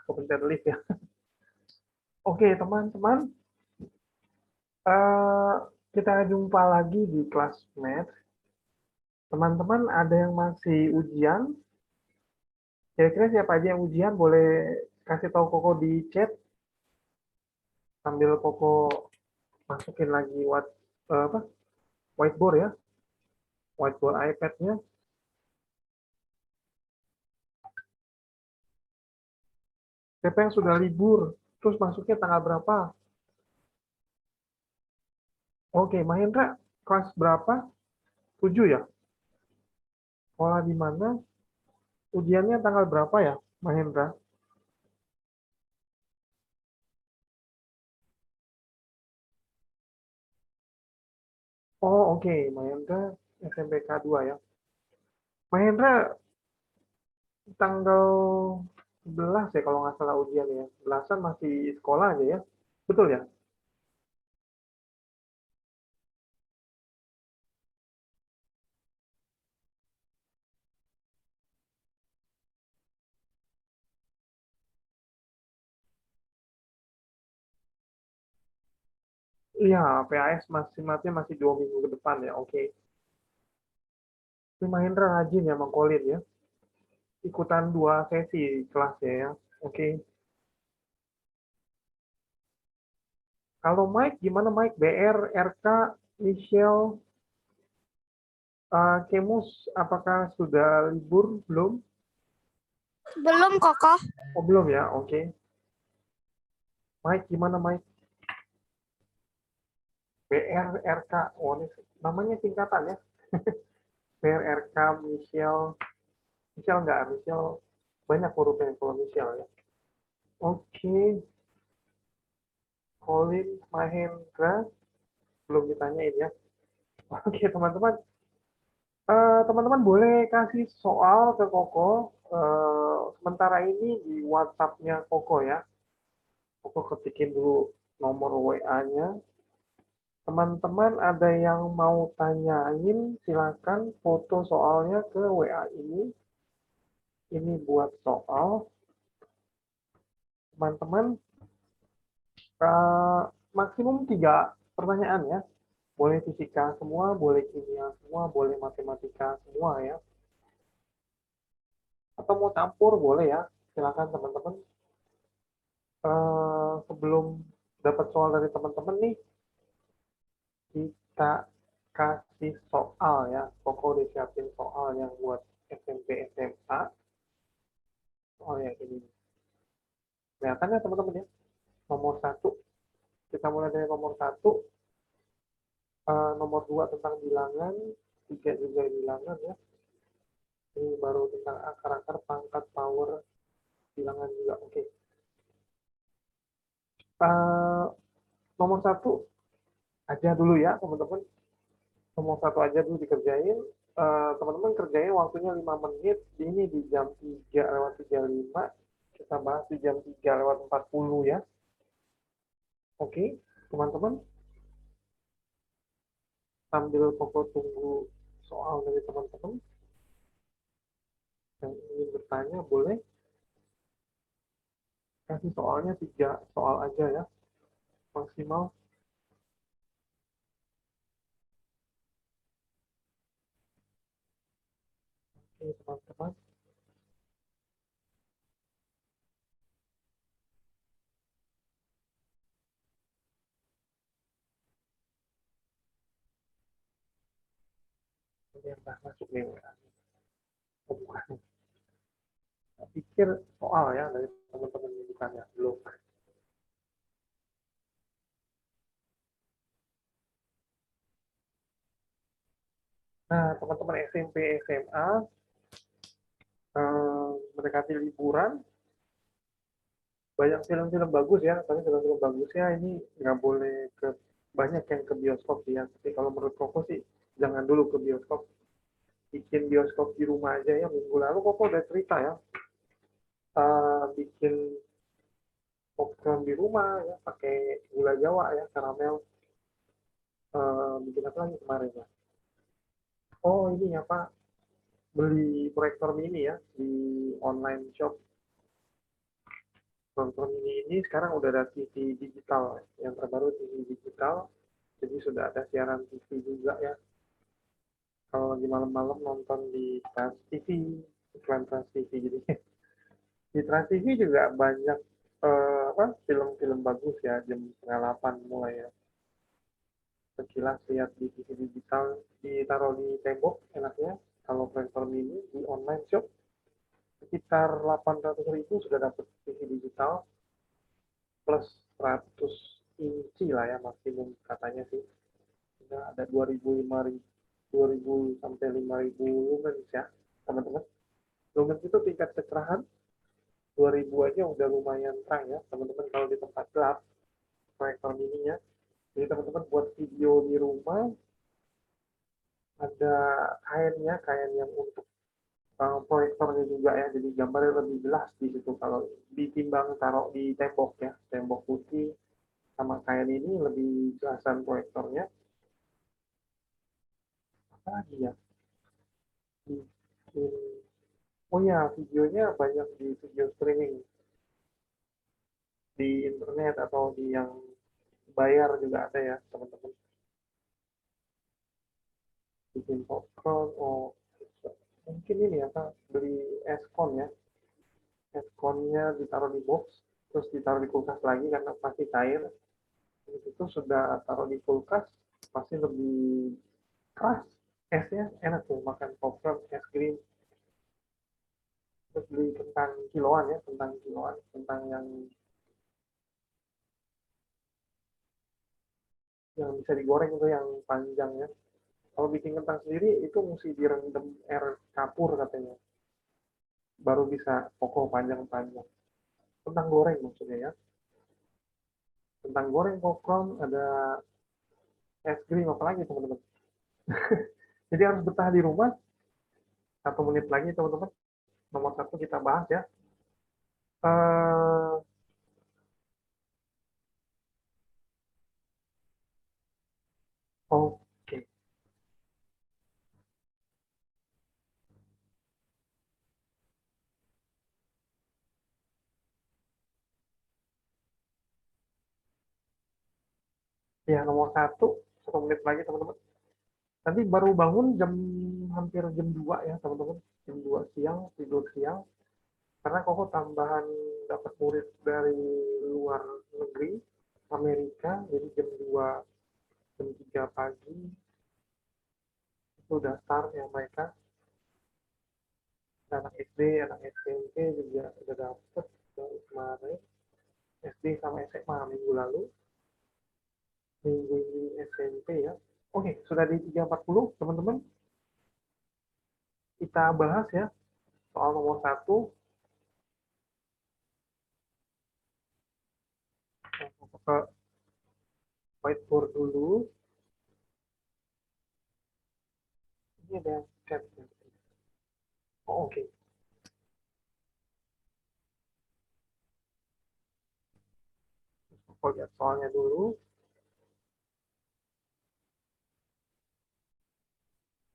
kepencet lift ya. Oke, teman-teman, kita jumpa lagi di kelas Math. Teman-teman ada yang masih ujian? Kira-kira siapa aja yang ujian? Boleh kasih tahu Koko di chat sambil Koko masukin lagi whiteboard ya, whiteboard iPad-nya. Siapa yang sudah libur? Terus masuknya tanggal berapa? Oke, Mahendra, kelas berapa? 7 ya? Sekolah di mana? Ujiannya tanggal berapa ya, Mahendra? Oh, oke, Mahendra SMPK 2 ya. Mahendra tanggal 11 ya kalau nggak salah ujian ya. 11-an masih sekolah aja ya. Betul ya? Iya, PAS masih 2 minggu ke depan ya. Oke. Ini Mahendra rajin ya, Mang Kolin ya. Ikutan 2 sesi kelasnya ya. Oke. Kalau Mike, gimana Mike? BR, RK, Michelle, Kemus, apakah sudah libur? Belum? Belum, Kokoh. Oh, belum ya? Oke. Mike, gimana Mike? BR, RK. Oh, ini namanya singkatan ya. BR, RK, Michelle. Michelle nggak? Michelle banyak hurufnya kalau Michelle ya. Oke. Colin, Mahendra. Belum ditanyain ya. Oke, teman-teman. Teman-teman boleh kasih soal ke Koko. Sementara ini di WhatsApp-nya Koko ya. Koko ketikin dulu nomor WA-nya. Teman-teman ada yang mau tanyain, silakan foto soalnya ke WA ini. Ini buat soal. Teman-teman, eh, maksimum 3 pertanyaan ya. Boleh fisika semua, boleh kimia semua, boleh matematika semua ya. Atau mau campur boleh ya. Silakan teman-teman. Sebelum dapat soal dari teman-teman nih, kita kasih soal ya. Pokoknya udah siapin soal yang buat SMP SMA. Soal yang ini. Kelihatan ya teman-teman ya. Nomor 1. Kita mulai dari nomor 1. Nomor 2 tentang bilangan. 3 juga bilangan ya. Ini baru tentang akar-akar, pangkat, power, bilangan juga. Oke. Uh, Nomor 1 aja dulu ya teman-teman. Nomor 1 aja dulu dikerjain. Teman-teman kerjain waktunya 5 menit. Ini di jam 3:35. Kita bahas di jam 3:40 ya. Oke, teman-teman. Sambil Koko tunggu soal dari teman-teman. Yang ingin bertanya boleh kasih soalnya 3 soal aja ya. Maksimal. Oke, teman-teman. Ini yang masuk nih. Oh, bukan. Saya pikir soal ya dari teman-teman ini bukan ya. Belum. Nah, teman-teman SMP, SMA, mendekati liburan, banyak film-film bagus ya, tapi film-film bagusnya ini nggak boleh ke banyak yang ke bioskop ya. Tapi kalau menurut Koko sih, jangan dulu ke bioskop. Bikin bioskop di rumah aja ya. Minggu lalu Koko udah cerita ya, bikin popcorn di rumah ya, pakai gula Jawa ya, karamel. Bikin apa lagi kemarin ya? Oh ini ya Pak, beli proyektor mini ya di online shop. Nonton ini sekarang udah ada TV digital, yang terbaru TV digital, jadi sudah ada siaran TV juga ya. Kalau lagi malam-malam nonton di Trans TV, iklan Trans TV jadi di Trans TV juga banyak film-film bagus ya, jam setengah 8 mulai ya. Sekilas lihat di TV digital, ditaruh di tembok enaknya. Kalau platform ini di online shop sekitar 800.000 sudah dapat TV digital plus 100 inci lah ya maksimum katanya sih. Sudah ada 2000 sampai 5000 lumens ya teman-teman. Lumens itu tingkat kecerahan 2000 aja udah lumayan terang ya teman-teman kalau di tempat gelap proyektor mininya. Jadi teman-teman buat video di rumah ada kain yang untuk proyektornya juga ya, jadi gambarnya lebih jelas di situ kalau ditimbang taruh di tembok ya, tembok putih sama kain ini lebih jelasan proyektornya. Apa lagi ya? Bikin, oh ya, videonya banyak di video streaming di internet atau di yang bayar juga ada ya teman-teman. Bikin popcorn, oh mungkin ini apa beli eskon ya, eskonnya ditaruh di box terus ditaruh di kulkas lagi karena pasti cair. Itu sudah taruh di kulkas pasti lebih keras esnya, enak tuh makan popcorn es krim. Terus beli kentang kiloan ya, kentang kiloan, kentang yang bisa digoreng itu yang panjangnya. Kalau bikin kentang sendiri itu mesti direndam air kapur katanya baru bisa kokoh panjang-panjang. Kentang goreng maksudnya ya, kentang goreng popcorn ada es krim apalagi teman-teman. Jadi harus betah di rumah. 1 menit lagi teman-teman, nomor satu kita bahas ya. eh Oke, ya nomor satu, 1 menit lagi teman-teman. Nanti baru bangun hampir jam 2 ya teman-teman. Jam 2 siang, tidur siang. Karena Koko tambahan dapat murid dari luar negeri, Amerika, jadi jam 2, jam 3 pagi, itu udah start ya mereka. Anak SD, anak SMP juga udah dapet dari kemarin. SD sama SMA minggu lalu, minggu ini SMP ya. Oke, sudah di 3.40 teman-teman. Kita bahas ya soal nomor satu. Ke whiteboard dulu. Ini ada chat. Oh, oke. Aku lihat soalnya dulu.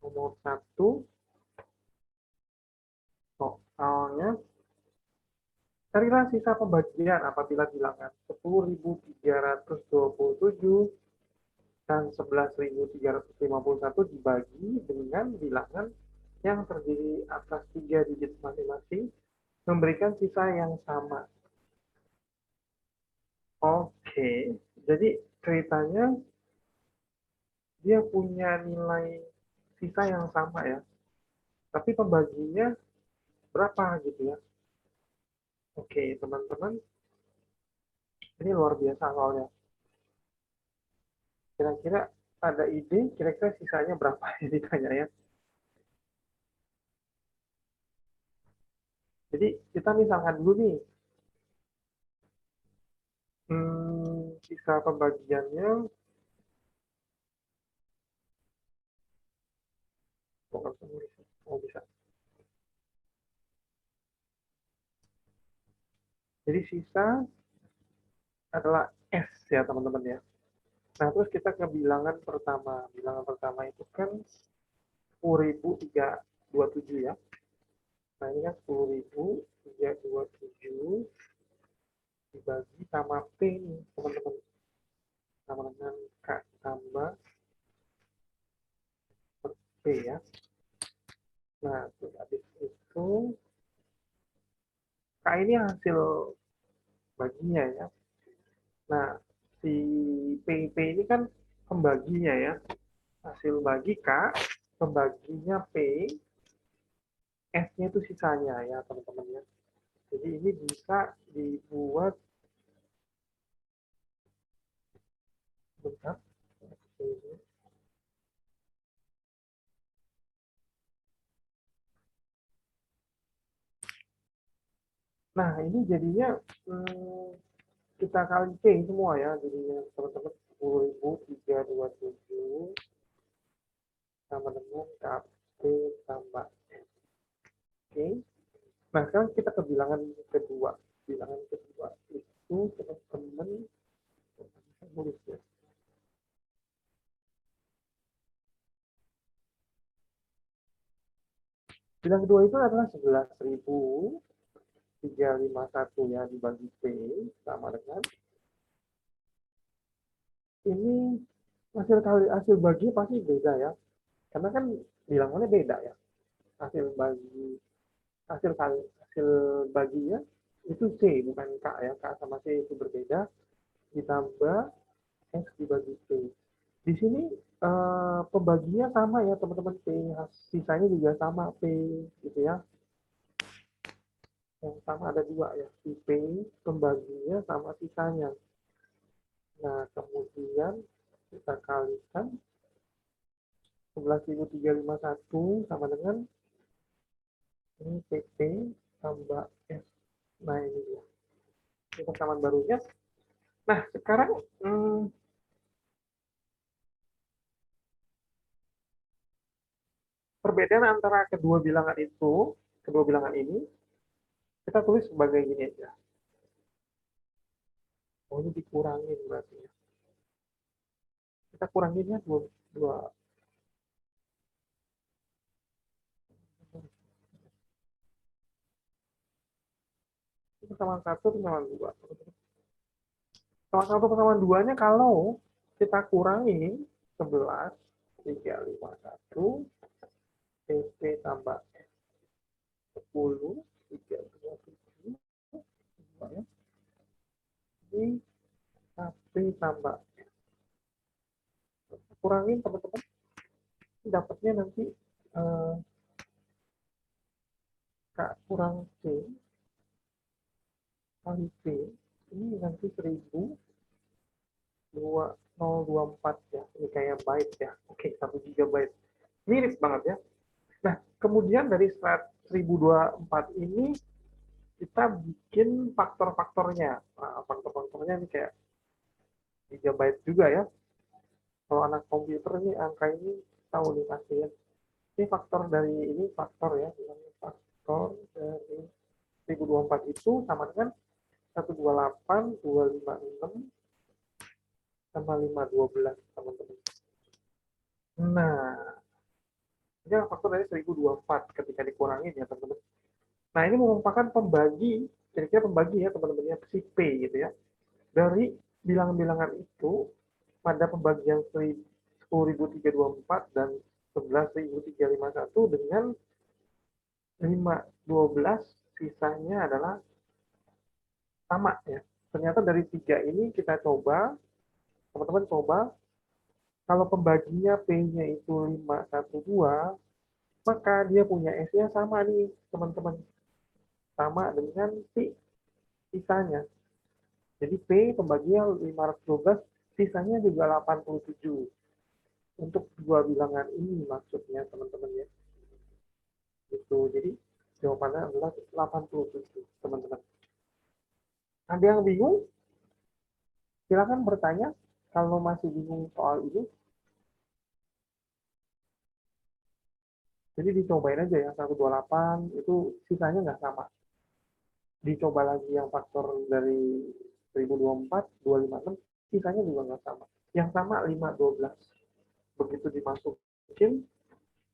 Nomor satu, soalnya carilah sisa pembagian apabila bilangan 10.327 dan 11.351 dibagi dengan bilangan yang terdiri atas 3 digit masing-masing memberikan sisa yang sama. Oke, jadi ceritanya dia punya nilai sisa yang sama ya, tapi pembaginya berapa gitu ya. Oke, teman-teman, ini luar biasa soalnya. Kira-kira ada ide, kira-kira sisanya berapa ini ditanya ya. Jadi kita misalkan dulu nih, sisa pembagiannya, oh bisa. Jadi sisa adalah S ya teman-teman ya. Nah terus kita ke bilangan pertama. Bilangan pertama itu kan 10.327 ya. Nah ini kan 10.327 dibagi sama P nih, teman-teman. Sama dengan K tambah P ya. Nah, terus habis itu K ini hasil baginya ya. Nah, si P ini kan pembaginya ya. Hasil bagi K, pembaginya P, S-nya itu sisanya ya teman-teman ya. Jadi ini bisa dibuat bentar. Nah, ini jadinya kita kali P semua ya. Jadinya teman-teman 10.327 sama dengan KP tambah S. Oke. Nah, sekarang kita ke bilangan kedua. Bilangan kedua itu teman-teman bisa tulis ya. Bilangan kedua itu adalah 11.351 ya dibagi P sama dengan ini hasil bagi pasti beda ya. Karena kan bilangannya beda ya. Hasil bagi hasil baginya itu C bukan K ya. K sama C itu berbeda ditambah X dibagi P. Di sini pembaginya sama ya teman-teman, P sisanya juga sama P gitu ya. Yang sama ada dua ya, si P pembaginya sama sisanya. Nah kemudian kita kalikan 11.351 sama dengan ini PP tambah S. Nah ini dia. Ini persamaan barunya. Nah sekarang perbedaan antara kedua bilangan ini, kita tulis sebagai ini aja. Oh ini dikurangin berarti ya. Kita kuranginnya dua persamaan satu persamaan dua. Salah satu persamaan duanya kalau kita kurangi 11.351 PP tambah 10 327 ini HP tambah kurangin teman-teman, dapatnya nanti K kurang C kali P ini nanti 1024 ya. Ini kayak byte ya. Oke, 1 GB. Mirip banget ya. Nah, kemudian dari 1024 ini kita bikin faktor-faktornya. Nah, faktor-faktornya ini kayak gigabyte juga ya. Kalau anak komputer nih angka ini tahu nih pasti ya. Ini faktor dari ini faktor ya. Faktor dari 1024 itu sama dengan 128, 256, sama 512 teman-teman. Nah, ini faktor dari 1024 ketika dikurangin ya teman-teman. Nah, ini merupakan pembagi, kira-kira pembagi ya teman-teman ya, si P gitu ya. Dari bilangan-bilangan itu pada pembagian 10.324 dan 11.351 dengan 512 sisanya adalah sama ya. Ternyata dari tiga ini kita coba, teman-teman coba, kalau pembaginya P-nya itu 512, maka dia punya S-nya sama nih teman-teman. Sama dengan si sisanya. Jadi P pembagian 512, sisanya juga 87. Untuk dua bilangan ini maksudnya teman-teman ya. Itu. Jadi jawabannya adalah 87, teman-teman. Ada yang bingung? Silakan bertanya kalau masih bingung soal ini. Jadi dicobain aja ya, 128 itu sisanya nggak sama. Dicoba lagi yang faktor dari 1024, 256, sisanya juga nggak sama. Yang sama 512. Begitu dimasukin,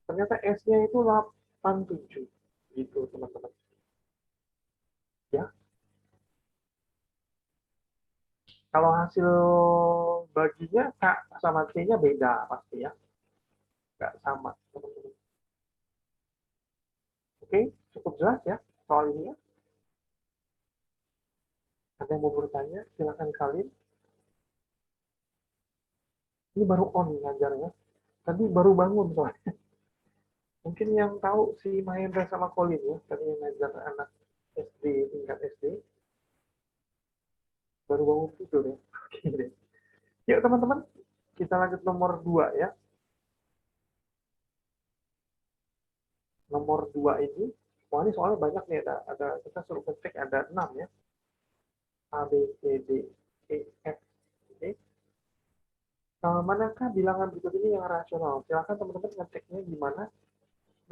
ternyata S-nya itu 87. Gitu teman-teman. Ya, Kalau hasil baginya K sama C-nya beda pasti ya, nggak sama teman-teman. Oke, cukup jelas ya soal ini ya. Ada yang mau bertanya? Silakan kalian. Ini baru on ngajarnya. Tadi baru bangun soalnya. Mungkin yang tahu si Mahendra sama Colin ya, tadi yang ngajar anak SD, tingkat SD, baru bangun tidur ya. Oke deh. Yuk teman-teman, kita lanjut nomor 2 ya. Nomor 2 ini, wah ini soalnya banyak nih, ada kita suruh ngecek ada 6 ya. A, B, C, D, E, F, G. Manakah bilangan berikut ini yang rasional? Silakan teman-teman ngeceknya gimana.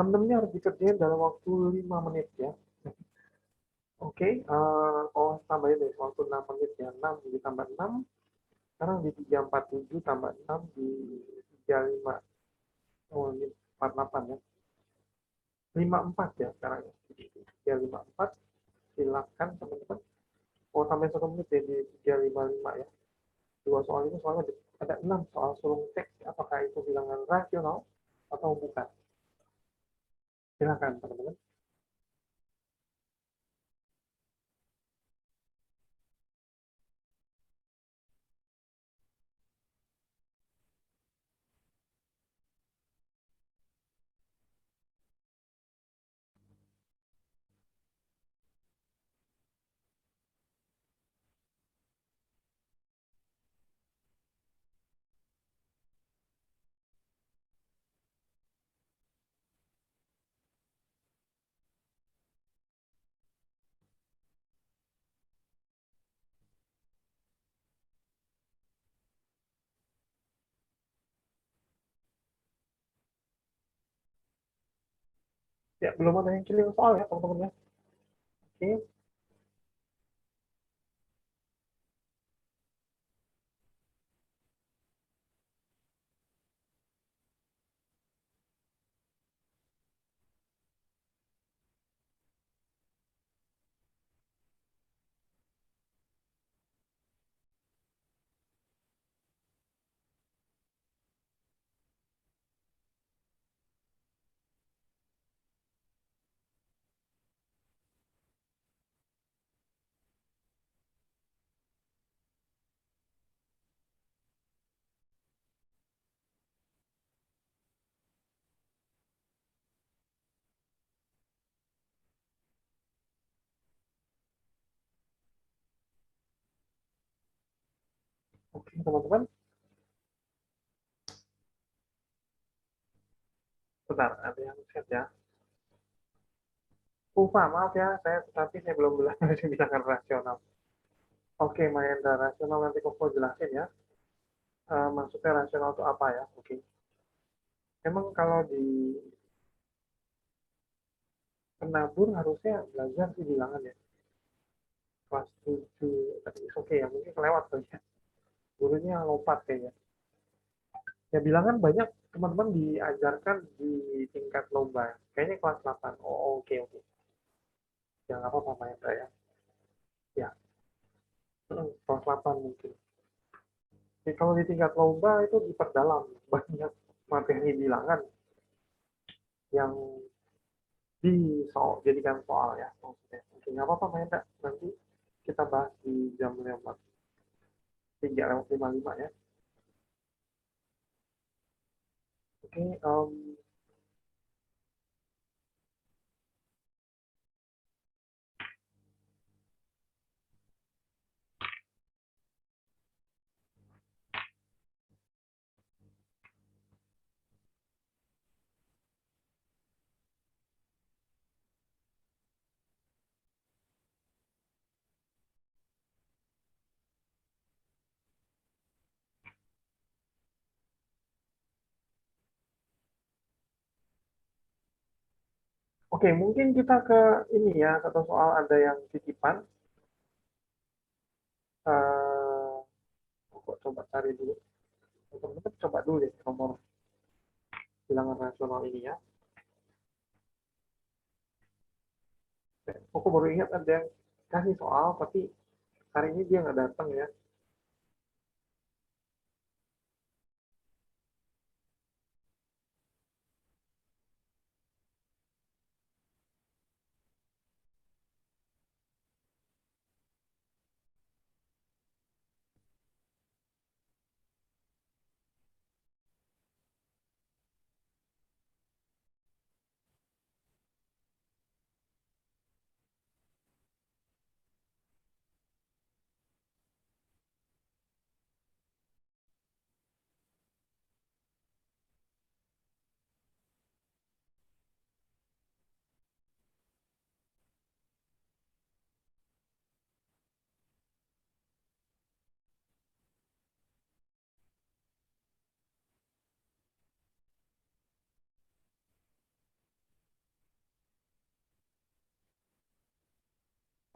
Teman-temannya harus dikerjain dalam waktu 5 menit ya. Oke, oh tambahin deh waktu 6 menit ya. 6 ditambah 6, sekarang di 347 tambah 6 di 35. Oh, ini 48 ya. 54 ya sekarang ya. 354, silakan teman-teman. Oh, sampai 1 menit ya di 355 ya. Dua soal ini soalnya ada 6 soal, suruh cek apakah itu bilangan rasional atau bukan. Silakan teman-teman. Ya, belum ada yang kirim soal ya teman-teman ya. Oke. Oke, teman-teman. Bentar, ada yang chat ya. Maaf ya, saya belum bilang bilangan rasional. Oke, Mahendra, rasional nanti Koko jelasin ya. Maksudnya rasional itu apa ya? Oke. Emang kalau di penabur harusnya belajar sih bilangan ya. Kelas 7, tapi oke ya, mungkin kelewat tuh ya. Gurunya lompat kayaknya. Ya bilangan banyak teman-teman diajarkan di tingkat lomba. Kayaknya kelas 8. Oh, oke, oke. Ya nggak apa-apa Mahendra ya. Ya, kelas 8 mungkin. Jadi kalau di tingkat lomba itu diperdalam banyak materi bilangan yang jadikan soal ya maksudnya. Oke, nggak apa-apa Mahendra. Nanti kita bahas di jam lewat 3:55 ya. Oke, oke, mungkin kita ke ini ya, satu soal ada yang titipan. Eh, kok coba cari dulu. Teman-teman coba dulu deh nomor bilangan rasional ini ya. Aku baru ingat ada yang kasih soal, tapi hari ini dia nggak datang ya.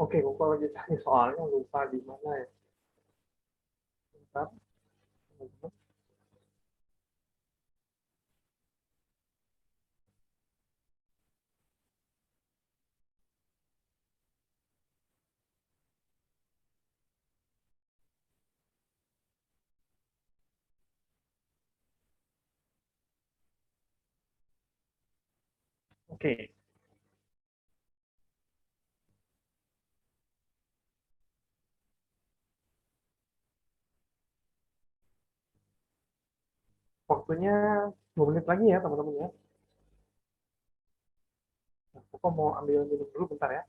Oke, Koko lagi cari soalnya lupa di mana ya. Bentar. Oke, waktunya 2 menit lagi ya teman-teman ya. Nah, Koko mau ambil minum dulu bentar ya.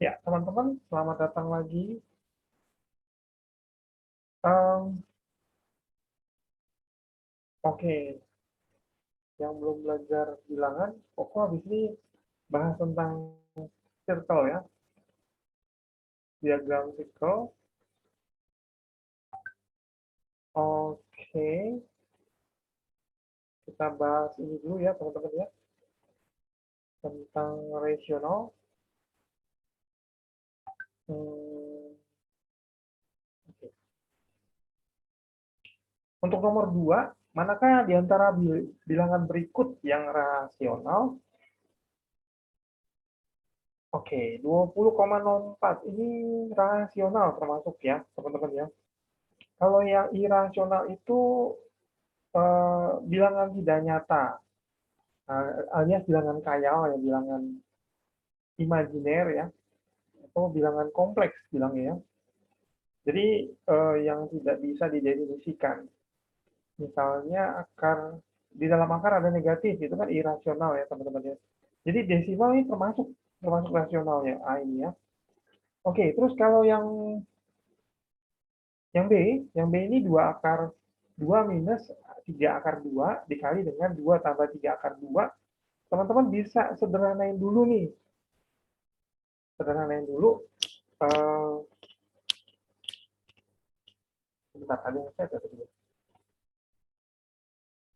Ya, teman-teman, selamat datang lagi. Em, Oke, yang belum belajar bilangan, Koko habis ini bahas tentang circle ya, diagram circle. Oke, kita bahas ini dulu ya teman-teman ya, tentang rasional. Hmm, oke. Untuk nomor 2, manakah di antara bilangan berikut yang rasional? Oke, 20,04 ini rasional termasuk ya teman-teman ya. Kalau yang irasional itu bilangan tidak nyata, alias bilangan khayal ya, bilangan imajiner ya, atau bilangan kompleks bilangnya ya. Jadi yang tidak bisa didefinisikan. Misalnya akar, di dalam akar ada negatif, itu kan irasional ya teman-teman ya. Jadi desimal ini termasuk termasuk rasionalnya A ini ya. Oke, terus kalau yang B, yang B ini 2 akar 2 minus 3 akar 2 dikali dengan 2 tambah 3 akar 2. Teman-teman bisa sederhanain dulu nih. Sederhanain dulu. Uh, Bentar, ada yang saya tadi.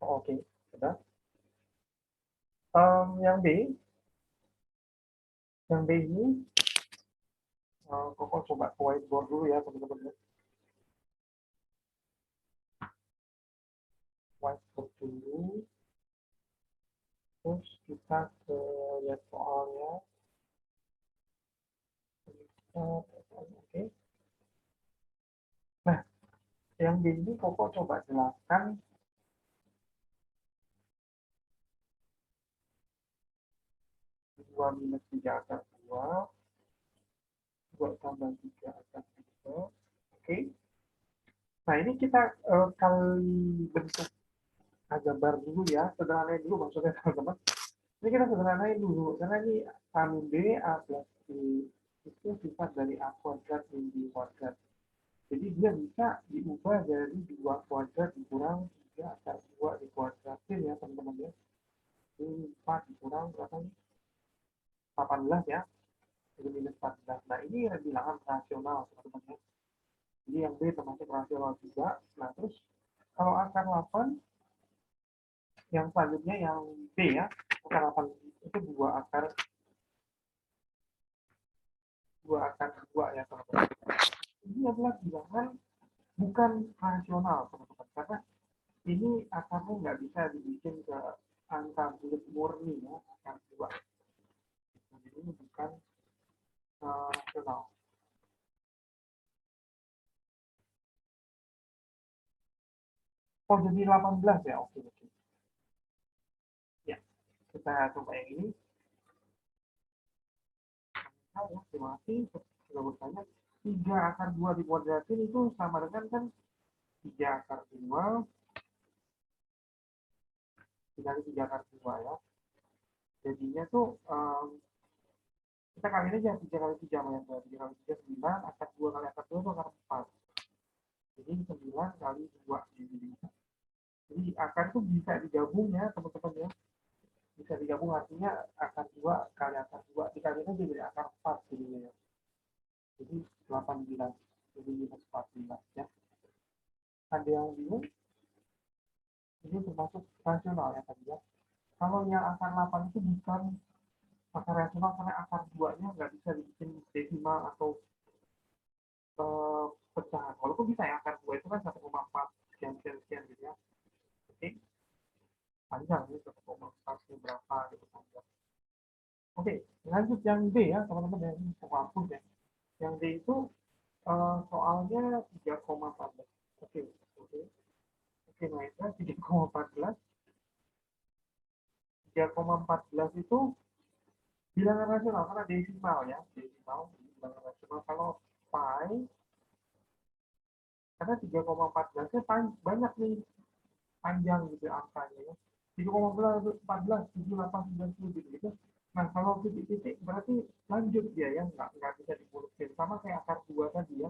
Oh, oke, sudah. Yang B, ini, Koko coba ke whiteboard dulu ya teman-teman. Whiteboard dulu. Terus kita ke lihat soalnya. Oke. Nah, yang B ini Koko coba jelaskan 2 minus 3 akar 2, 2 tambah 3 akar 3. Oke. Nah, ini kita kali bentuk gambar dulu ya, sederhana dulu maksudnya teman-teman. Ini kita sederhanain dulu, karena ini A min B, A plus B itu sifat dari A kuadrat min B kuadrat. Jadi dia bisa diubah dari 2 kuadrat dikurang 3 akar 2 dikuadratin ya teman-teman ya. Ini 4 dikurang berapa nih? 18 ya. Jadi minus 14. Nah ini bilangan rasional teman-teman ya. Jadi yang B termasuk rasional juga. Nah terus kalau akar 8, yang selanjutnya yang B ya. Akar 8 itu 2 akar 2 ya teman-teman. Ini adalah bilangan bukan rasional teman-teman. Karena ini akarnya nggak bisa dibikin ke angka bulat murni ya, akar 2. Jadi ini bukan rasional. Oh jadi 18 ya, oke. Ya, kita coba yang ini. Nah, ya, terima kasih sudah bertanya. 3 akar 2 dikuadratin itu sama dengan kan 3 akar 2 dikali 3 akar 2 ya. Jadinya tuh kita kali aja 3 kali 3 sama yang 3 kali 3 9, akar 2 kali akar 2 itu akar 4. Jadi 9 kali 2. Jadi akar itu bisa digabung ya teman-teman ya. Bisa digabung artinya akar 2 kali akar 2 dikaliin aja jadi akar 4 jadinya ya. Jadi 18. Jadi minus 14 ya. Ada yang bingung? Ini termasuk rasional ya tadi ya. Kalau yang akar 8 itu bukan akar rasional karena akar 2-nya nggak bisa dibikin desimal atau pecahan. Walaupun bisa ya, akar 2 itu kan 1,4 sekian sekian sekian gitu ya. Oke, panjang ini 1,4 berapa gitu panjang. Oke, lanjut yang D ya teman-teman ya, ini hapus ya. Yang D itu soalnya 3,14. Oke, oke. Oke, naiknya 3,14. 3,14 itu bilangan rasional karena desimal ya, desimal bilangan rasional. Kalau pi karena 3,14-nya banyak nih panjang gitu angkanya ya. 3,14, 7, 8, 9, 10 gitu. Nah kalau titik-titik berarti lanjut dia ya, nggak bisa dibulutin. Sama kayak akar 2 tadi ya.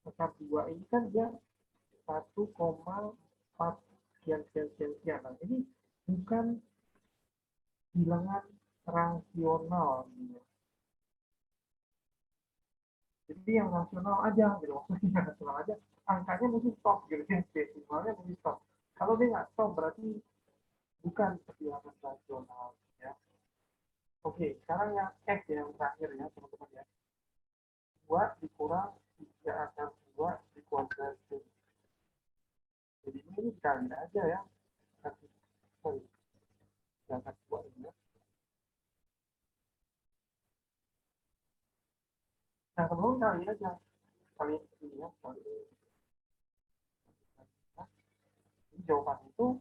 Akar 2 ini kan dia 1,4 sekian sekian sekian sekian. Nah ini bukan bilangan rasional. Gitu. Jadi yang rasional aja gitu, maksudnya rasional aja, angkanya mesti stop gitu ya, desimalnya mesti stop. Kalau dia nggak stop berarti bukan bilangan rasional ya. Oke, sekarang yang X yang terakhir ya teman-teman ya. 2 dikurang 3 akar 2 dikuadratin. Jadi ini dikali aja ya. Sorry, 3 akar 2 ini ya. Nah, teman-teman kali aja. Kali ini ya. Nah, jawaban itu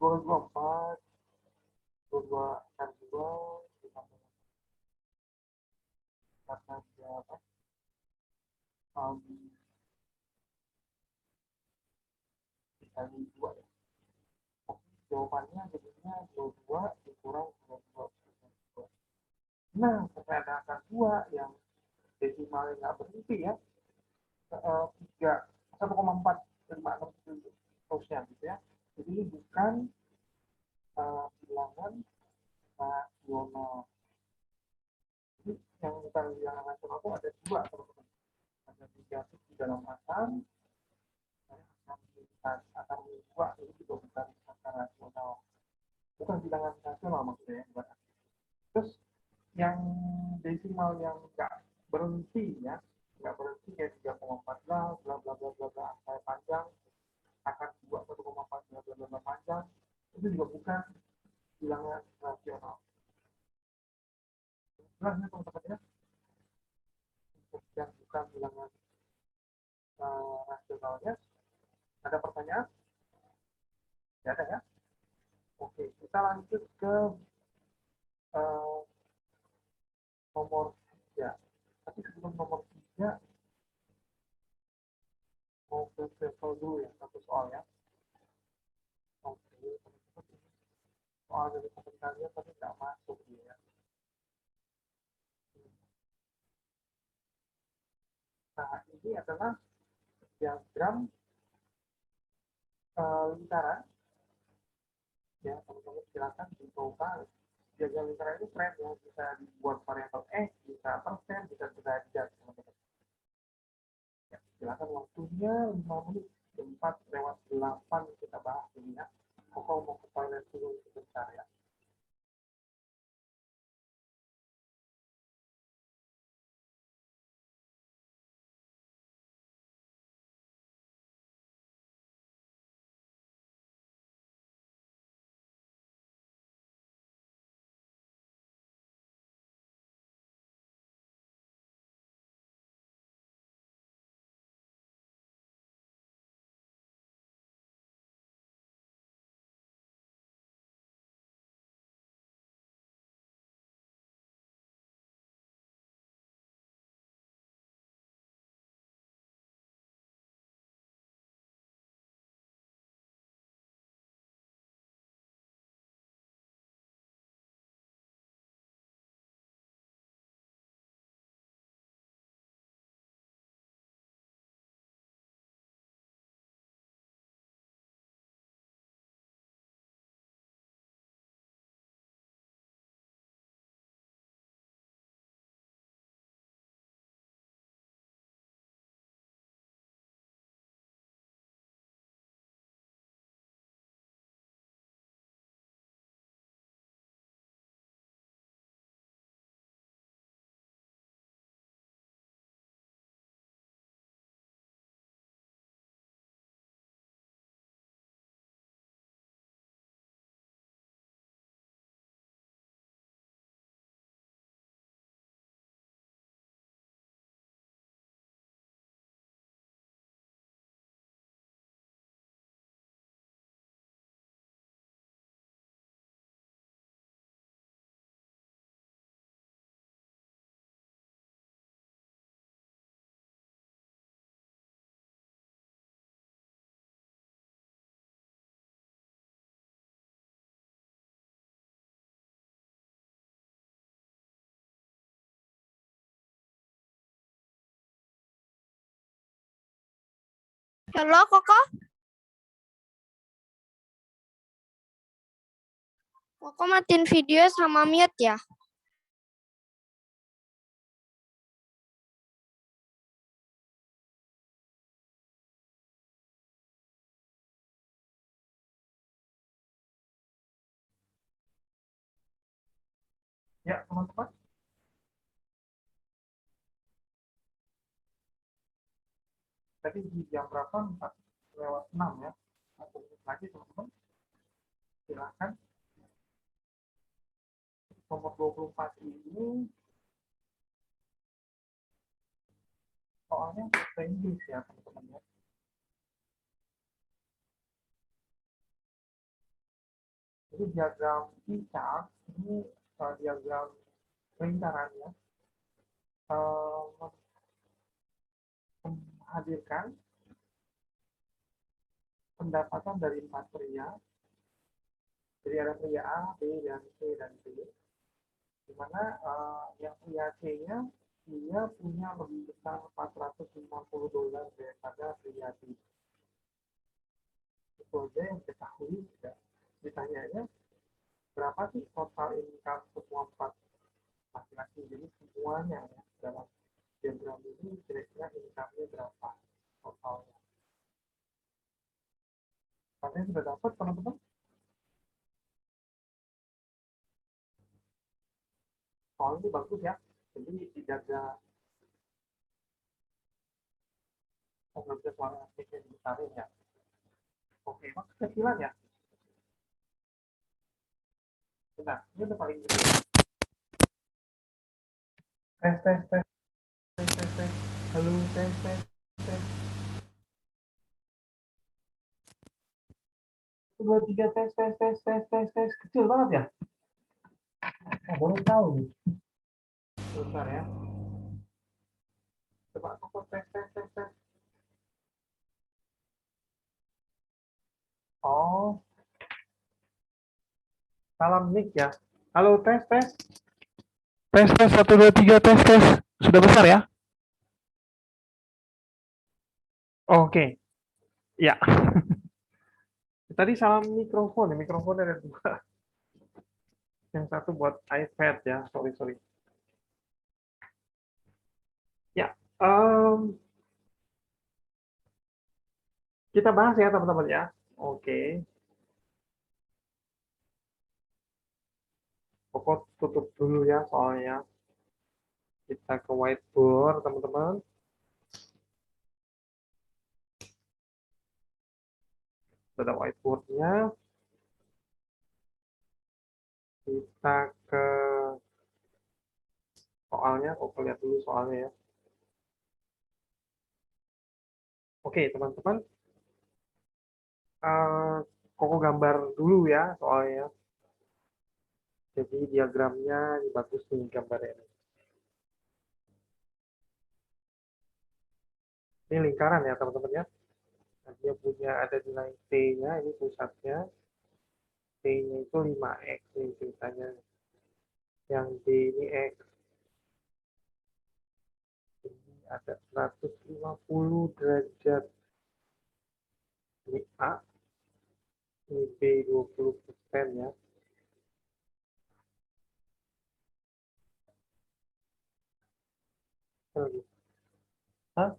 224 22 akar 2 karena berapa? Dikali 2 ya. Oke, jawabannya jadinya 22 dikurang 22. Nah, karena ada akar 2 yang desimalnya nggak berhenti ya, 3 1,456 terusnya gitu ya. Jadi ini bukan bilangan rasional. Jadi yang bukan bilangan rasional itu ada 2 teman-teman. Ada negatif di dalam akar, akar 2 itu juga bukan akar rasional. Bukan bilangan rasional maksudnya ya. Terus yang desimal yang nggak berhenti ya, nggak berhenti kayak 3,14 bla bla bla bla bla angka panjang, akar 2 1,4 bla bla bla panjang, itu juga bukan bilangan rasional. Jelas ya teman-teman ya, untuk yang bukan bilangan rasionalnya. Ada pertanyaan? Ya ada ya. Oke, kita lanjut ke uh, nomor 3. Tapi sebelum nomor 3 mau ke level dulu ya, satu soal ya. Oke, lihat tapi nggak masuk dia. Nah, ini adalah diagram lingkaran. Ya, teman-teman silakan dicoba. Diagram lingkaran ini keren ya, bisa dibuat variabel X, bisa persen, bisa derajat, teman-teman. Ya, silakan waktunya 5 menit, 4:08 kita bahas ini ya. Koko mau ke toilet dulu sebentar ya. Halo, Koko. Koko matiin video sama mute ya. Ya, teman-teman. Tadi di jam berapa? 4:06 ya. 1 menit lagi, teman-teman. Silakan. Nomor 24 ini soalnya bahasa Inggris ya, teman-teman ya. Jadi diagram T-chart ini diagram lingkarannya menghadirkan pendapatan dari 4 pria. Jadi ada pria A, B, dan C, dan D. Di mana yang pria C-nya dia punya lebih besar $450 daripada pria B. Itu aja yang diketahui. Ya. Ditanyanya berapa sih total income semua 4 laki-laki, jadi semuanya ya dalam diagram ini kira-kira income-nya berapa totalnya. Kalian sudah dapat, teman-teman? Soal ini bagus ya, jadi tidak ada nggak bisa suara yang dibesarin ya. Oke, mas kecilan ya. Bentar, ini udah paling gede. Tes, tes, tes, tes, tes, tes. Halo, tes, tes, tes. 1, 2, 3, tes, tes, tes, tes, tes, tes. Kecil banget ya. Oh, baru tahu nih. Bentar ya. Coba aku tes, tes, tes, tes. Oh, salam mic ya. Halo, tes, tes. Tes, tes, 1, 2, 3, tes, tes. Sudah besar ya? Oke, ya. Tadi salah mikrofon, ya. Mikrofon ada dua. Yang satu buat iPad ya, sorry, sorry. Ya, kita bahas ya teman-teman ya. Oke, pokok tutup dulu ya soalnya. Kita ke whiteboard teman-teman. Sudah whiteboardnya. Kita ke soalnya, kok lihat dulu soalnya ya. Oke teman-teman, Koko gambar dulu ya soalnya. Jadi diagramnya ini bagus nih gambarnya. Ini lingkaran ya teman-teman ya. Nah, dia punya ada nilai T-nya, ini pusatnya. T-nya itu 5X nih ceritanya. Yang D ini X. Ini ada 150 derajat. Ini A, ini B 20% ya. Hah?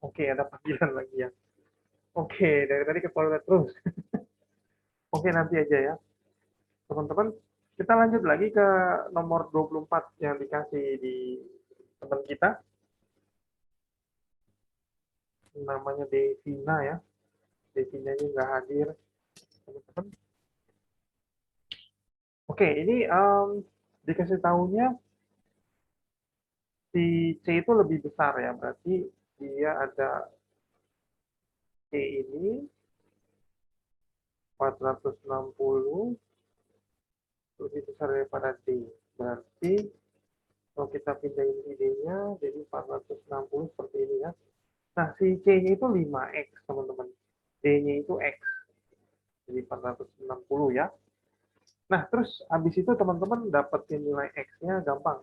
Oke, ada panggilan lagi ya. Oke, dari tadi ke toilet terus. Oke, nanti aja ya. Teman-teman, kita lanjut lagi ke nomor 24 yang dikasih di teman kita. Namanya Devina ya. Devina ini nggak hadir. Teman-teman. Oke, ini dikasih tahunya si C itu lebih besar ya. Berarti dia ada C ini 460 lebih besar daripada D. Berarti kalau kita pindahin ide-nya jadi 460 seperti ini ya. Nah, si C-nya itu 5X, teman-teman. D-nya itu X. Jadi 460 ya. Nah, terus habis itu teman-teman dapetin nilai X-nya gampang.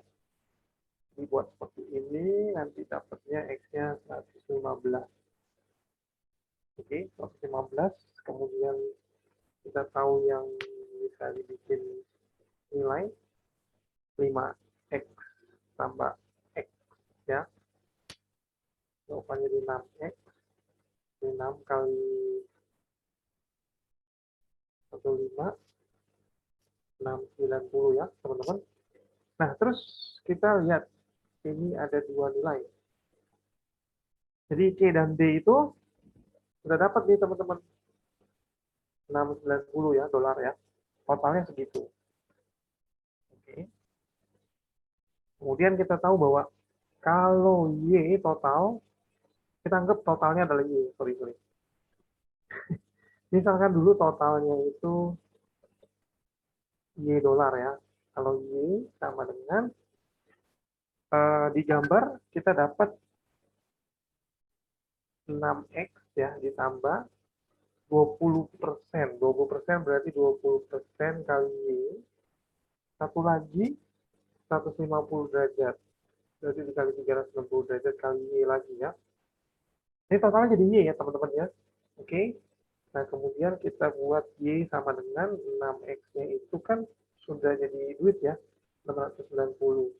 Dibuat seperti ini, nanti dapatnya X-nya 115. Oke, 115. Kemudian kita tahu yang bisa dibikin nilai 5X tambah X ya. Jawabannya di 6X. 6 kali 15, 690 ya, teman-teman. Nah, terus kita lihat ini ada dua nilai. Jadi C dan D itu sudah dapat nih teman-teman. 690 ya dolar ya. Totalnya segitu. Oke. Kemudian kita tahu bahwa kalau Y total, kita anggap totalnya adalah Y. Sorry, sorry. Misalkan dulu totalnya itu Y dolar ya. Kalau Y sama dengan di gambar kita dapat 6X ya ditambah 20%. 20% berarti 20% kali Y. Satu lagi 150 derajat. Berarti dikali 360 derajat kali Y lagi ya. Ini totalnya jadi Y ya teman-teman ya. Oke. Nah kemudian kita buat Y sama dengan 6X-nya itu kan sudah jadi duit ya. 690.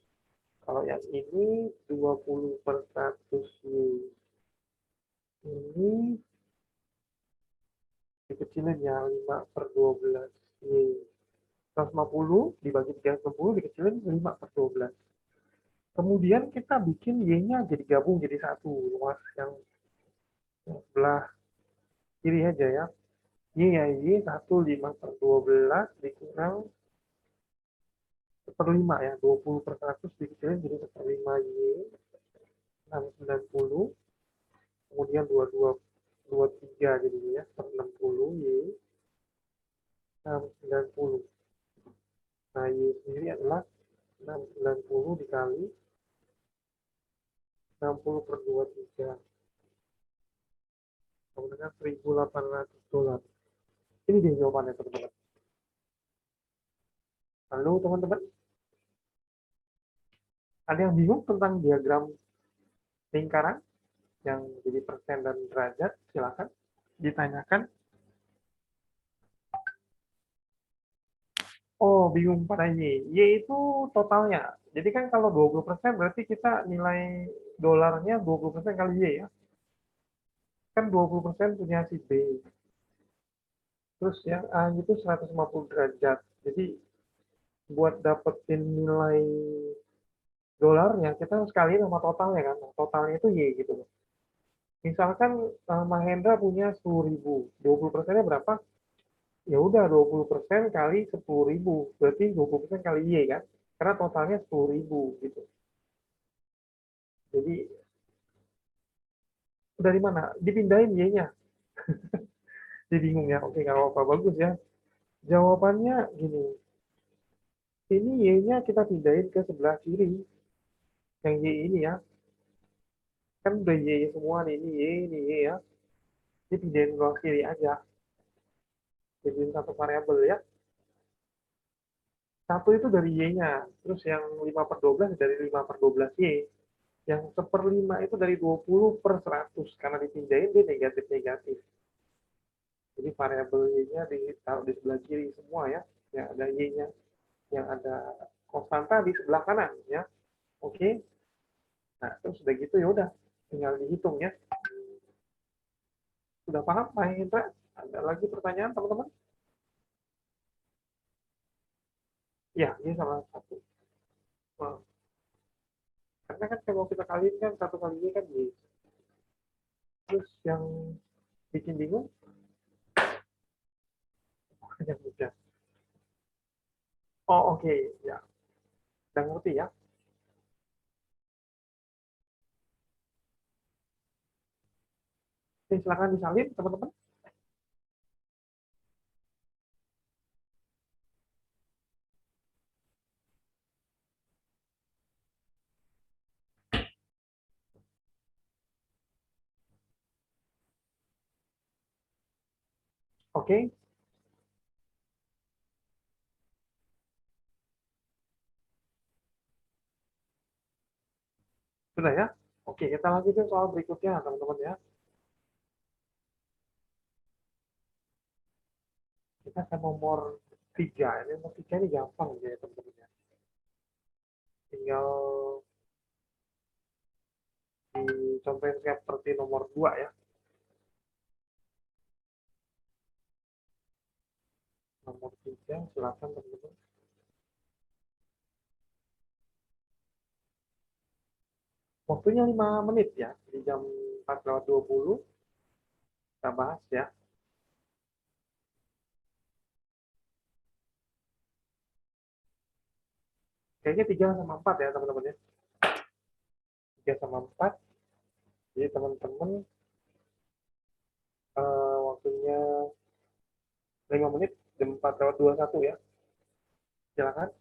Kalau yang ini 20 per 100 Y. Ini dikecilin ya 5 per 12 Y. 150 dibagi 360 dikecilin 5 per 12. Kemudian kita bikin Y-nya jadi gabung jadi satu. Luas yang sebelah kiri aja ya. Y ya Y 1 5 per 12 dikurang 1/5 ya. 20 per 100 dikecilin jadi 1/5 Y. 690. Kemudian 23 jadinya ya. Per 60 Y. 690. Nah Y sendiri adalah 690 dikali 60 per 23. Kemudian 1.800 dolar. Ini dia jawabannya teman-teman. Lalu teman-teman, ada yang bingung tentang diagram lingkaran yang jadi persen dan derajat? Silakan ditanyakan. Oh, bingung pada Y. Y itu totalnya. Jadi kan kalau 20% berarti kita nilai dolarnya 20% kali Y ya. Kan 20% punya si B. Terus yang A itu 150 derajat. Jadi buat dapetin nilai dolarnya, kita harus kaliin sama totalnya kan. Nah, totalnya itu Y gitu loh. Misalkan Mahendra punya 10.000. 20%-nya berapa? Ya udah 20% kali 10.000. Berarti 20% kali Y kan. Karena totalnya 10.000 gitu. Jadi dari mana? Dipindahin Y-nya. Jadi bingung ya. Oke, nggak apa-apa. Bagus ya. Jawabannya gini. Ini Y-nya kita pindahin ke sebelah kiri. Yang Y ini ya. Kan udah Y semua nih. Ini Y ya. Ini pindahin ke sebelah kiri aja. Jadiin satu variabel ya. Satu itu dari Y-nya. Terus yang 5/12 dari 5/12 Y. Yang 1/5 itu dari 20/100. Karena dipindahin dia negatif-negatif. Jadi variabel Y-nya ditaruh di sebelah kiri semua ya. Yang ada Y-nya. Yang ada konstanta di sebelah kanan ya. Oke. Nah, terus udah gitu ya udah tinggal dihitung ya. Sudah paham Pak Hendra? Ada lagi pertanyaan teman-teman? Ya, ini salah satu. Nah, karena kan kalau kita kaliin kan satu kali ini kan Y. Terus yang bikin bingung, yang mudah. Oh oke, ya. Udah ngerti ya? Oke, silakan disalin teman-teman. Oke, sudah ya? Oke, kita lanjutin soal berikutnya teman-teman ya. Kita ke nomor 3. Ini nomor 3 ini gampang ya teman-teman ya. Tinggal dicontohin seperti nomor 2 ya. Nomor 3, silakan teman-teman. Waktunya 5 menit ya. Di jam 4:20 kita bahas ya. Kayaknya 3 sama 4 ya teman-teman ya. 3 sama 4. Jadi teman-teman waktunya 5 menit jam 4:21 ya. Silakan.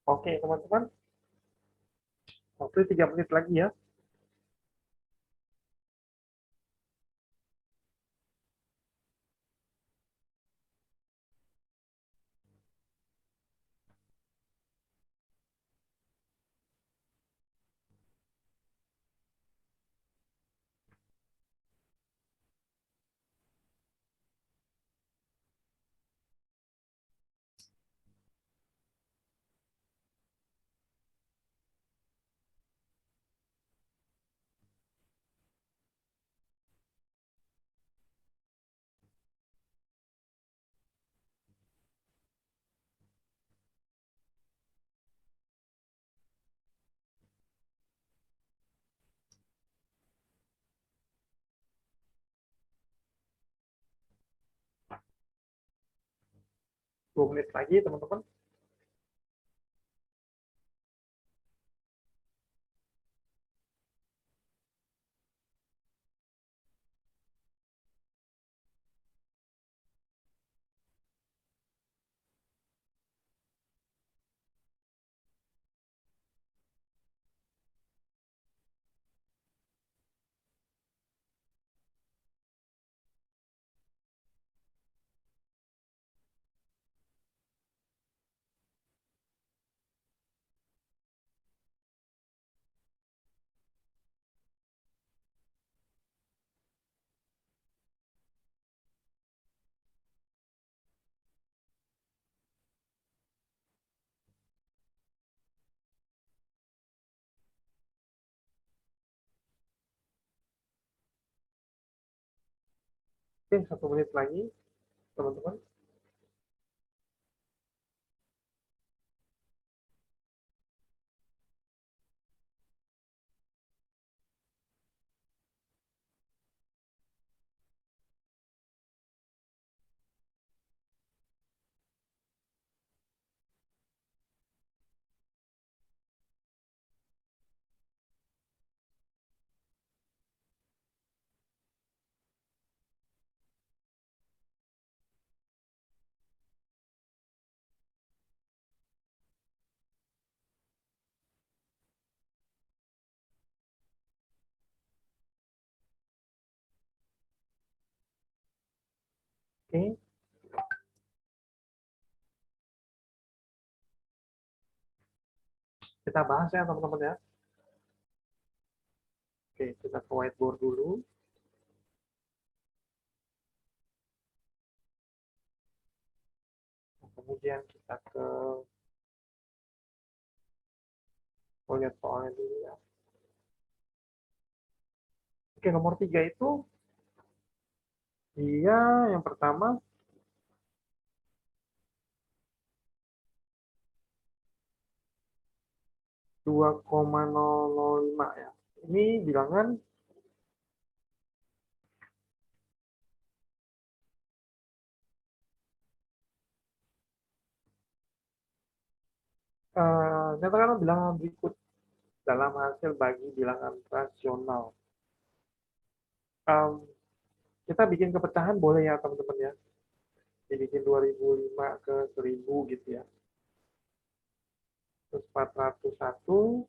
Oke, teman-teman. Waktu 3 menit lagi ya. 2 menit lagi, teman-teman. Oke, 1 menit lagi, teman-teman. Oke, kita bahas ya, teman-teman ya. Oke, kita ke whiteboard dulu. Kemudian kita ke lihat soalnya dulu ya. Oke, nomor 3 itu dia yang pertama 2,005 ya. Ini bilangan nyatakanlah bilangan berikut dalam hasil bagi bilangan rasional. Kita bikin kepecahan boleh ya, teman-teman ya. Dibikin 2005 ke 1000 gitu ya. Terus 401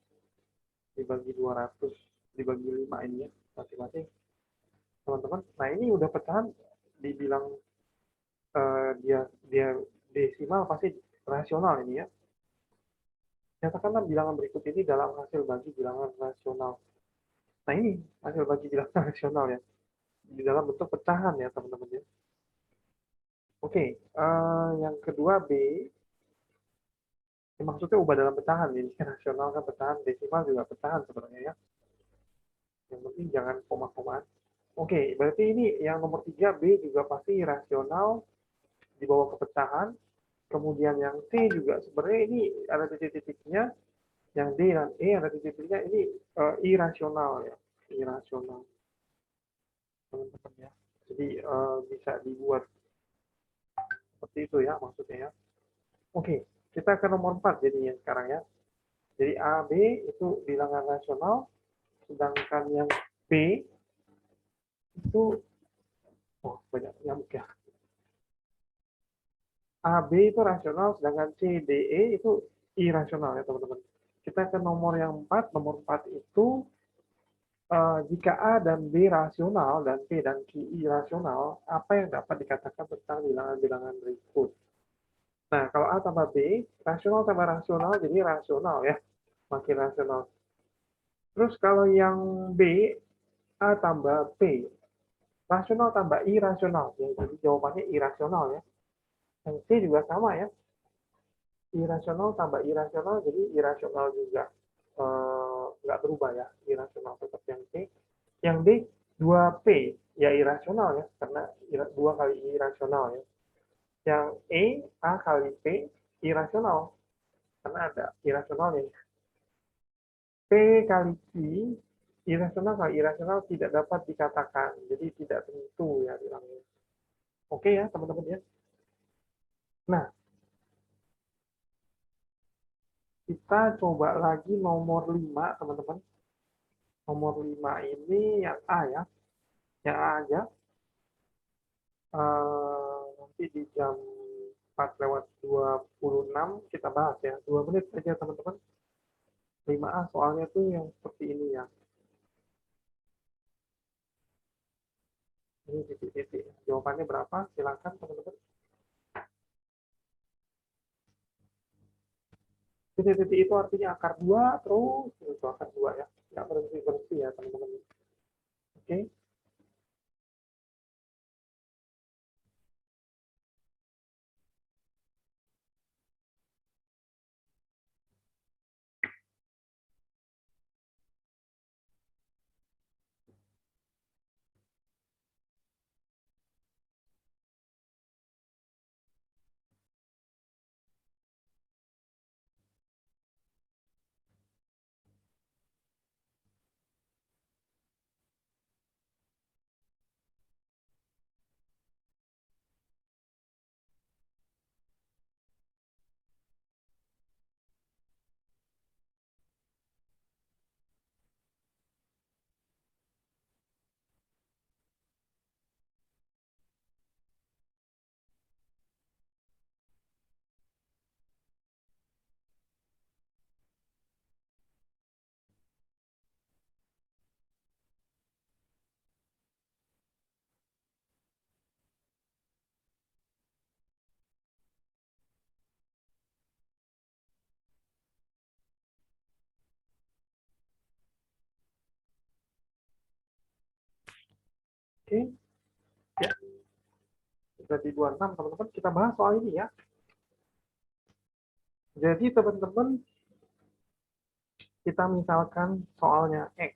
dibagi 200 dibagi 5 ini ya, masing-masing. Teman-teman, nah ini udah pecahan dibilang dia dia desimal pasti rasional ini ya. Nyatakanlah bilangan berikut ini dalam hasil bagi bilangan rasional. Nah ini hasil bagi bilangan rasional ya. Di dalam bentuk pecahan ya, teman-teman ya. Oke, yang kedua B, ya, maksudnya ubah dalam pecahan ini. Rasional kan pecahan, desimal juga pecahan sebenarnya ya. Yang penting jangan koma-komaan. Oke, berarti ini yang nomor 3 B juga pasti rasional dibawa ke pecahan. Kemudian yang C juga sebenarnya ini ada titik-titiknya. Yang D dan E ada titik-titiknya, ini irasional ya. Irasional, teman-teman ya. Jadi bisa dibuat seperti itu ya maksudnya ya. Oke, kita ke nomor 4 jadinya sekarang ya. Jadi A, B itu bilangan rasional, sedangkan yang B itu, oh banyak nyamuk ya. AB itu rasional, sedangkan C, D, E itu irasional ya teman-teman. Kita ke nomor yang 4. Nomor 4 itu jika A dan B rasional dan P dan Q irasional, apa yang dapat dikatakan tentang bilangan-bilangan berikut? Nah, kalau A tambah B, rasional tambah rasional, jadi rasional ya, makin rasional. Terus kalau yang B, A tambah P, rasional tambah irasional, ya, jadi jawabannya irasional ya. Yang C juga sama ya, irasional tambah irasional, jadi irasional juga nggak berubah ya, irasional tetap yang C. Yang D 2P ya irasional ya, karena 2 kali irasional ya. Yang E A kali P irasional karena ada irasionalnya. P kali Q irasional kali irasional tidak dapat dikatakan, jadi tidak tentu ya bilangnya. Oke ya teman-teman ya. Nah, kita coba lagi nomor 5 teman-teman. Nomor 5 ini yang A ya. Yang A aja. Nanti di jam 4:26 kita bahas ya. 2 menit saja teman-teman. 5A soalnya tuh yang seperti ini ya. Ini titik-titik. Jawabannya berapa? Silakan teman-teman. Titik-titik itu artinya akar 2 terus itu akar 2 ya. Nggak berhenti-berhenti ya teman-teman. Oke. Oke. Ya. Berarti 26 teman-teman. Kita bahas soal ini ya. Jadi teman-teman kita misalkan soalnya X.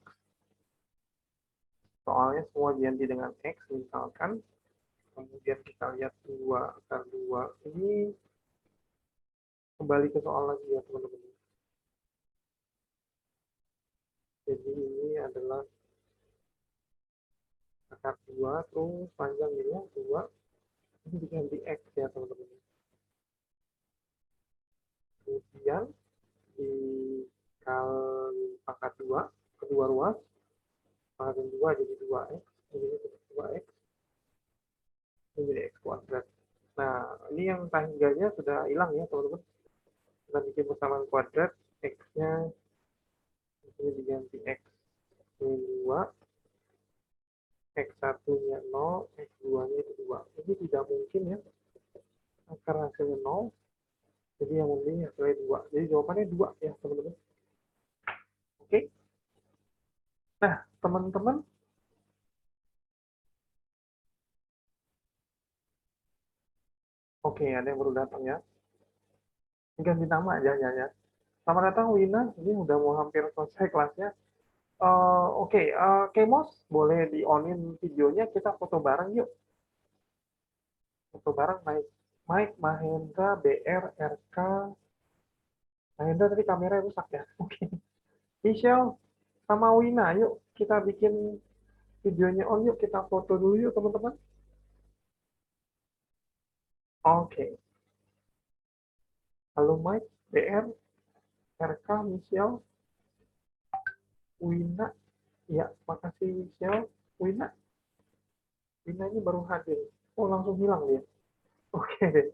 Soalnya semua diganti dengan X misalkan. Kemudian kita lihat 2 akar 2 ini kembali ke soal lagi ya teman-teman. Jadi ini adalah akar 2 terus panjangnya 2 ini diganti X ya teman-teman. Kemudian dikali pangkat 2 kedua ruas pangkat 2 jadi 2X ini jadi 2X ini jadi X kuadrat. Nah ini yang tangganya sudah hilang ya teman-teman. Kita bikin persamaan kuadrat X-nya ini diganti X min 2 X1-nya 0, X2-nya itu 2. Ini tidak mungkin ya, akar hasilnya 0, jadi yang mungkin hasilnya 2. Jadi jawabannya 2 ya teman-teman. Oke. Nah, teman-teman, oke, ada yang baru datang ya. Ganti nama aja ya. Selamat datang Wina, ini udah mau hampir selesai kelasnya. Oke, Kemos, boleh di-onin videonya, kita foto bareng yuk. Foto bareng Mike, Mahendra, BR, RK. Mahendra tadi kameranya rusak ya. Oke. Michelle, sama Wina, yuk kita bikin videonya on yuk, kita foto dulu yuk teman-teman. Oke. Halo Mike, BR, RK, Michelle, Wina. Ya, makasih Michelle. Wina, Wina ini baru hadir. Oh, langsung hilang dia. Oke.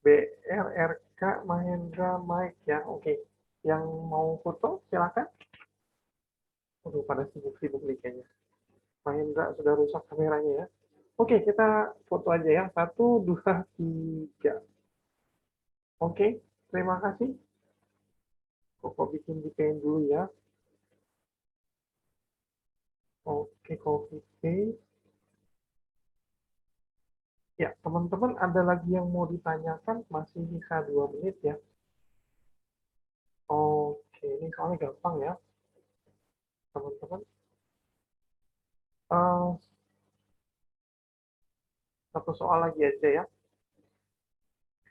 BRRK Mahendra Mike ya. Oke. Yang mau foto silakan. Waduh, pada sibuk-sibuk nih kayaknya. Mahendra sudah rusak kameranya ya. Oke, kita foto aja ya. 1, 2, 3. Oke, terima kasih. Koko bikin desain dulu ya. Oke, copy paste. Ya, teman-teman ada lagi yang mau ditanyakan? Masih sisa 2 menit ya. Oke, ini soalnya gampang ya, teman-teman. Eh, satu soal lagi aja ya.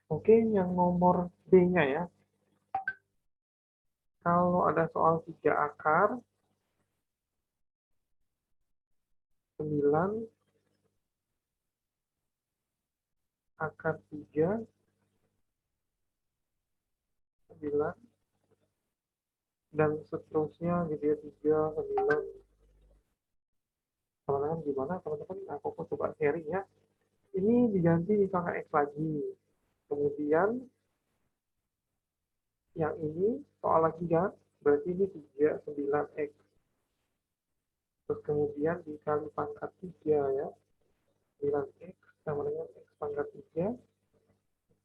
Oke, yang nomor B-nya ya. Kalau ada soal 3 akar, 9, akar 3, 9, dan seterusnya gitu ya, 3, 9. Teman-teman gimana teman-teman? Aku coba sharing ya. Ini diganti misalkan X lagi. Kemudian yang ini soal lagi kan, berarti ini 3, 9X. Terus kemudian dikali pangkat 3 ya. 9X sama dengan X pangkat 3.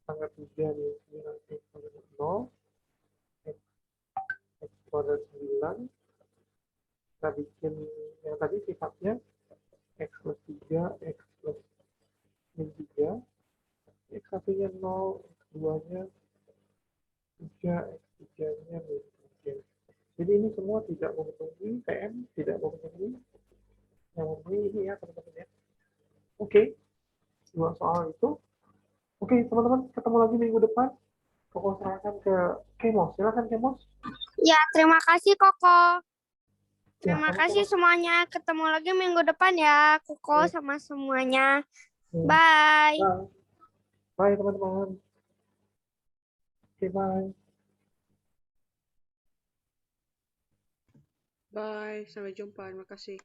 Pangkat 3 nih, 9X sama dengan 0. X, X kuadrat 9. Kita bikin yang tadi sifatnya X plus 3, X plus min 3. X satunya 0, X 2-nya 3, X 3-nya min 3. Jadi ini semua tidak memenuhi TM, tidak memenuhi yang memenuhi ini ya teman-teman ya. Oke, dua soal itu. Oke teman-teman, ketemu lagi minggu depan. Koko serahkan ke Kemos. Silakan Kemos. Ya, terima kasih Koko. Ya, Terima teman-teman. kasih semuanya. Ketemu lagi minggu depan ya, Koko Ya, sama semuanya. ya. Bye. Bye. Bye teman-teman. Oke, bye. Bye, sampai jumpa. Terima kasih.